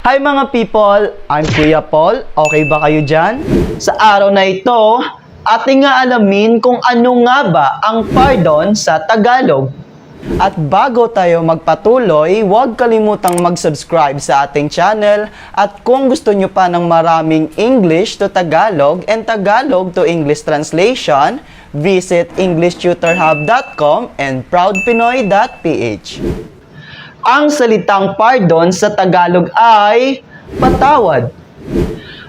Hi mga people! I'm Kuya Paul. Okay ba kayo dyan? Sa araw na ito, ating nga alamin kung ano nga ba ang pardon sa Tagalog. At bago tayo magpatuloy, huwag kalimutang mag-subscribe sa ating channel at kung gusto nyo pa ng maraming English to Tagalog and Tagalog to English translation, visit EnglishTutorHub.com and ProudPinoy.ph. Ang salitang pardon sa Tagalog ay patawad.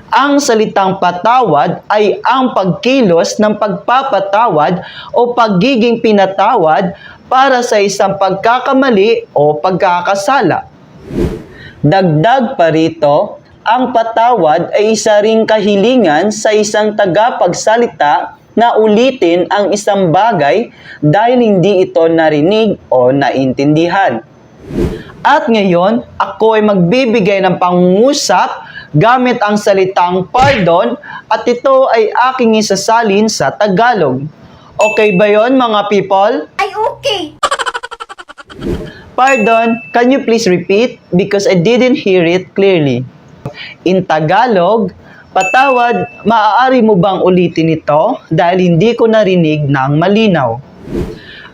Ang salitang patawad ay ang pagkilos ng pagpapatawad o pagiging pinatawad para sa isang pagkakamali o pagkakasala. Dagdag pa rito, ang patawad ay isa ring kahilingan sa isang tagapagsalita na ulitin ang isang bagay dahil hindi ito narinig o naintindihan. At ngayon, ako ay magbibigay ng pangungusap gamit ang salitang pardon at ito ay aking isasalin sa Tagalog. Okay ba yon mga people? Ay, okay. Pardon, can you please repeat? Because I didn't hear it clearly. In Tagalog, patawad, maaari mo bang ulitin ito dahil hindi ko narinig ng malinaw?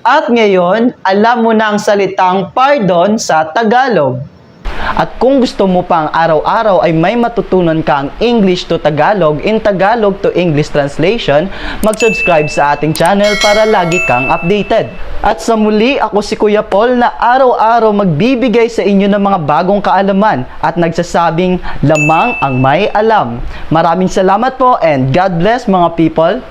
At ngayon, alam mo na ang salitang pardon sa Tagalog. At kung gusto mo pang araw-araw ay may matutunan kang English to Tagalog in Tagalog to English translation, mag-subscribe sa ating channel para lagi kang updated. At sa muli, ako si Kuya Paul na araw-araw magbibigay sa inyo ng mga bagong kaalaman at nagsasabing lamang ang may alam. Maraming salamat po and God bless mga people!